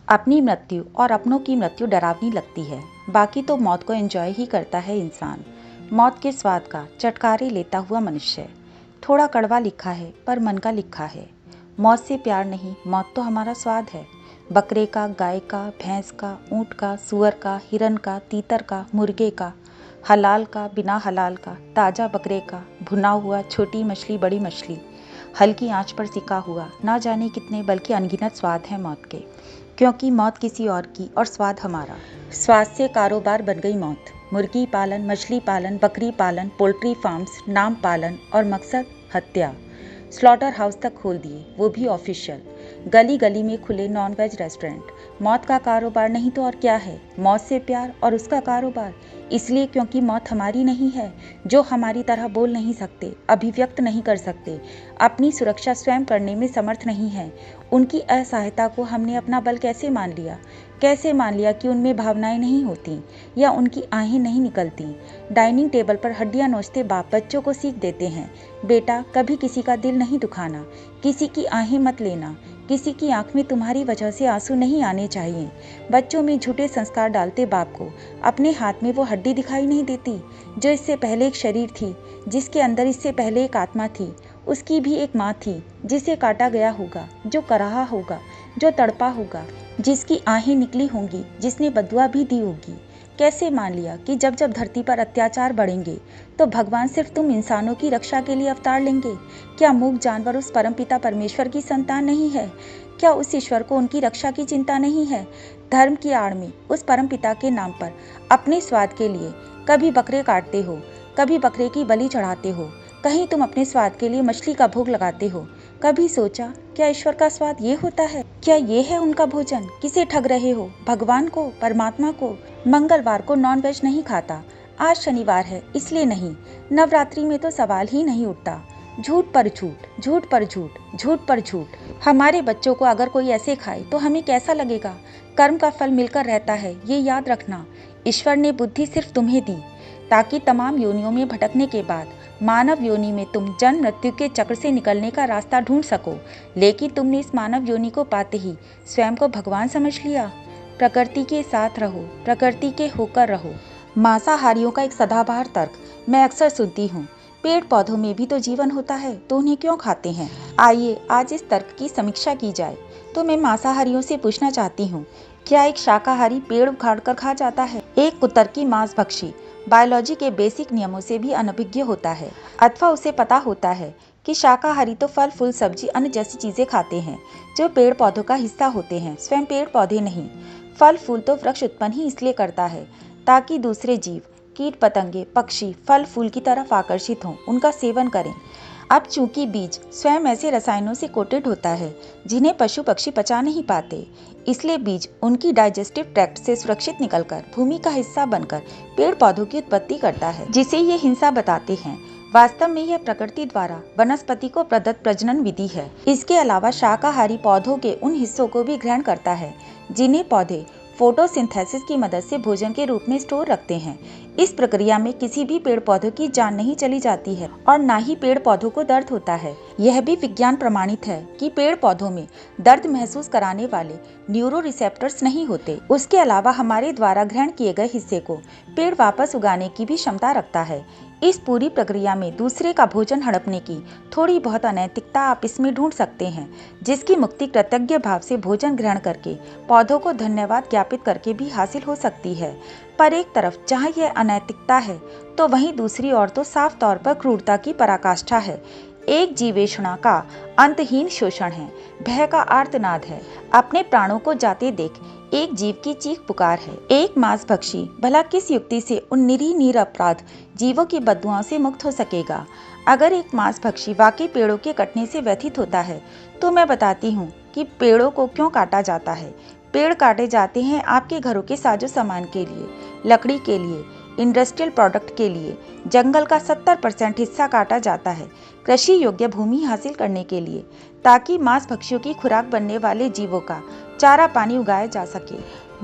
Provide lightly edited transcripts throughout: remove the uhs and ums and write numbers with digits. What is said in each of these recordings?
अपनी मृत्यु और अपनों की मृत्यु डरावनी लगती है, बाकी तो मौत को एंजॉय ही करता है इंसान। मौत के स्वाद का चटकारे लेता हुआ मनुष्य, थोड़ा कड़वा लिखा है पर मन का लिखा है। मौत से प्यार नहीं, मौत तो हमारा स्वाद है। बकरे का, गाय का, भैंस का, ऊँट का, सुअर का, हिरन का, तीतर का, मुर्गे का, हलाल का, बिना हलाल का, ताज़ा बकरे का, भुना हुआ, छोटी मछली, बड़ी मछली, हल्की आंच पर सिका हुआ, ना जाने कितने बल्कि अनगिनत स्वाद हैं मौत के। क्योंकि मौत किसी और की और स्वाद हमारा। स्वाद से कारोबार बन गई मौत। मुर्गी पालन, मछली पालन, बकरी पालन, पोल्ट्री फार्म्स, नाम पालन और मकसद हत्या। स्लॉटर हाउस तक खोल दिए, वो भी ऑफिशियल। गली गली में खुले नॉन वेज रेस्टोरेंट। मौत का कारोबार नहीं तो और क्या है। मौत से प्यार और उसका कारोबार। इसलिए क्योंकि मौत हमारी नहीं है, जो हमारी तरह बोल नहीं सकते, अभिव्यक्त नहीं कर सकते, अपनी सुरक्षा स्वयं करने में समर्थ नहीं है। उनकी असहायता को हमने अपना बल कैसे मान लिया। कैसे मान लिया कि उनमें भावनाएं नहीं होती या उनकी आहें नहीं निकलती। डाइनिंग टेबल पर हड्डियां नोचते बाप बच्चों को सीख देते हैं, बेटा कभी किसी का दिल नहीं दुखाना, किसी की आहें मत लेना, किसी की आंख में तुम्हारी वजह से आंसू नहीं आने चाहिए। बच्चों में झूठे संस्कार डालते बाप को अपने हाथ में वो हड्डी दिखाई नहीं देती जो इससे पहले एक शरीर थी, जिसके अंदर इससे पहले एक आत्मा थी। उसकी भी एक माँ थी जिसे काटा गया होगा, जो कराहा होगा, जो तड़पा होगा, जिसकी आहें निकली होंगी, जिसने बदुआ भी दी होगी। कैसे मान लिया कि जब जब धरती पर अत्याचार बढ़ेंगे तो भगवान सिर्फ तुम इंसानों की रक्षा के लिए अवतार लेंगे। क्या मूक जानवर उस परमपिता परमेश्वर की संतान नहीं है? क्या उस ईश्वर को उनकी रक्षा की चिंता नहीं है? धर्म की आड़ में उस परमपिता के नाम पर अपने स्वाद के लिए कभी बकरे काटते हो, कभी बकरे की बलि चढ़ाते हो, कहीं तुम अपने स्वाद के लिए मछली का भोग लगाते हो। कभी सोचा क्या ईश्वर का स्वाद ये होता है? क्या ये है उनका भोजन? किसे ठग रहे हो? भगवान को, परमात्मा को? मंगलवार को नॉनवेज नहीं खाता, आज शनिवार है इसलिए नहीं। नवरात्रि में तो सवाल ही नहीं उठता। झूठ पर झूठ, झूठ पर झूठ, झूठ पर झूठ। हमारे बच्चों को अगर कोई ऐसे खाए तो हमें कैसा लगेगा? कर्म का फल मिलकर रहता है, ये याद रखना। ईश्वर ने बुद्धि सिर्फ तुम्हें दी ताकि तमाम योनियों में भटकने के बाद मानव योनि में तुम जन्म मृत्यु के चक्र से निकलने का रास्ता ढूंढ सको। लेकिन तुमने इस मानव योनि को पाते ही स्वयं को भगवान समझ लिया। प्रकृति के साथ रहो, प्रकृति के होकर रहो। मांसाहारियों का एक सदाबहार तर्क मैं अक्सर सुनती हूँ, पेड़ पौधों में भी तो जीवन होता है, तो उन्हें क्यों खाते हैं? आइए आज इस तर्क की समीक्षा की जाए। तो मैं मांसाहारियों से पूछना चाहती हूँ, क्या एक शाकाहारी पेड़ उखाड़ कर खा जाता है? एक कुतर्की मांसभक्षी बायोलॉजी के बेसिक नियमों से भी अनभिज्ञ होता है, अथवा उसे पता होता है कि शाकाहारी तो फल फूल सब्जी अन्य जैसी चीजें खाते हैं जो पेड़ पौधों का हिस्सा होते हैं, स्वयं पेड़ पौधे नहीं। फल फूल तो वृक्ष उत्पन्न ही इसलिए करता है ताकि दूसरे जीव, कीट पतंगे, पक्षी फल फूल की तरफ आकर्षित हों, उनका सेवन करें। अब चूंकि बीज स्वयं ऐसे रसायनों से कोटेड होता है जिन्हें पशु पक्षी पचा नहीं पाते, इसलिए बीज उनकी डाइजेस्टिव ट्रैक्ट से सुरक्षित निकलकर भूमि का हिस्सा बनकर पेड़ पौधों की उत्पत्ति करता है, जिसे ये हिंसा बताते हैं। वास्तव में यह प्रकृति द्वारा वनस्पति को प्रदत्त प्रजनन विधि है। इसके अलावा शाकाहारी पौधों के उन हिस्सों को भी ग्रहण करता है जिन्हें पौधे फोटोसिंथेसिस की मदद से भोजन के रूप में स्टोर रखते हैं। इस प्रक्रिया में किसी भी पेड़ पौधों की जान नहीं चली जाती है और ना ही पेड़ पौधों को दर्द होता है। यह भी विज्ञान प्रमाणित है कि पेड़ पौधों में दर्द महसूस कराने वाले न्यूरो रिसेप्टर्स नहीं होते। उसके अलावा हमारे द्वारा ग्रहण किए गए हिस्से को पेड़ वापस उगाने की भी क्षमता रखता है। इस पूरी प्रक्रिया में दूसरे का भोजन हड़पने की थोड़ी बहुत अनैतिकता आप इसमें ढूंढ सकते हैं, जिसकी मुक्ति कृतज्ञ भाव से भोजन ग्रहण करके, पौधों को धन्यवाद ज्ञापित करके भी हासिल हो सकती है। पर एक तरफ जहाँ यह अनैतिकता है तो वहीं दूसरी ओर तो साफ तौर पर क्रूरता की पराकाष्ठा है। एक जीवेषणा का अंतहीन शोषण है, भय का आर्तनाद है, अपने प्राणों को जाते देख एक जीव की चीख पुकार है। एक मांसभक्षी भला किस युक्ति से उन निरीह निरपराध जीवों की बददुआओं से मुक्त हो सकेगा? अगर एक मांसभक्षी वाकई पेड़ों के कटने से व्यथित होता है तो मैं बताती हूँ कि पेड़ों को क्यों काटा जाता है। पेड़ काटे जाते हैं आपके घरों के साजो सामान के लिए, लकड़ी के लिए, इंडस्ट्रियल प्रोडक्ट के लिए। जंगल का 70% हिस्सा काटा जाता है कृषि योग्य भूमि हासिल करने के लिए, ताकि मांस भक्षियों की खुराक बनने वाले जीवों का चारा पानी उगाया जा सके।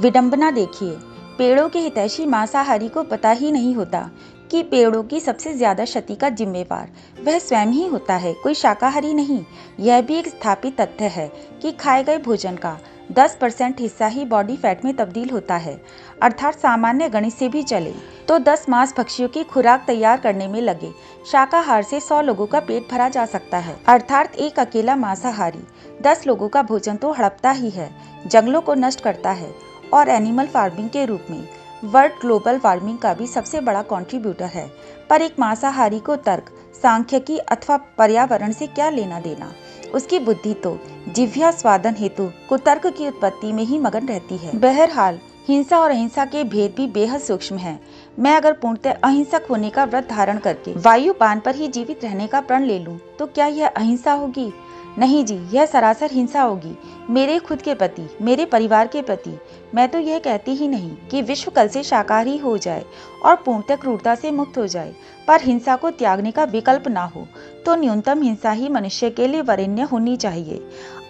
विडंबना देखिए, पेड़ों के हितैषी मांसाहारी को पता ही नहीं होता कि पेड़ों की सबसे ज्यादा क्षति का जिम्मेवार वह स्वयं ही होता है, कोई शाकाहारी नहीं। यह भी एक स्थापित तथ्य है कि खाए गए भोजन का 10% हिस्सा ही बॉडी फैट में तब्दील होता है। अर्थात सामान्य गणित से भी चले तो 10 मांस भक्षियों की खुराक तैयार करने में लगे शाकाहार से 100 लोगों का पेट भरा जा सकता है। अर्थात एक अकेला मांसाहारी 10 लोगों का भोजन तो हड़पता ही है, जंगलों को नष्ट करता है और एनिमल फार्मिंग के रूप में वर्ल्ड ग्लोबल वार्मिंग का भी सबसे बड़ा कंट्रीब्यूटर है। पर एक मांसाहारी को तर्क, सांख्यिकी अथवा पर्यावरण से क्या लेना देना? उसकी बुद्धि तो जिह्वा स्वादन हेतु कुतर्क की उत्पत्ति में ही मगन रहती है। बहरहाल हिंसा और अहिंसा के भेद भी बेहद सूक्ष्म हैं। मैं अगर पूर्णतः अहिंसक होने का व्रत धारण करके वायुपान पर ही जीवित रहने का प्रण ले लूं, तो क्या यह अहिंसा होगी? नहीं जी, यह सरासर हिंसा होगी, मेरे खुद के प्रति, मेरे परिवार के प्रति। मैं तो यह कहती ही नहीं कि विश्व कल से शाकाहारी हो जाए और पूर्णतः क्रूरता से मुक्त हो जाए, पर हिंसा को त्यागने का विकल्प ना हो तो न्यूनतम हिंसा ही मनुष्य के लिए वरेण्य होनी चाहिए।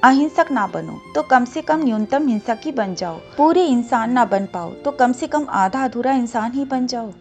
अहिंसक ना बनो तो कम से कम न्यूनतम हिंसक ही बन जाओ। पूरे इंसान ना बन पाओ तो कम से कम आधा अधूरा इंसान ही बन जाओ।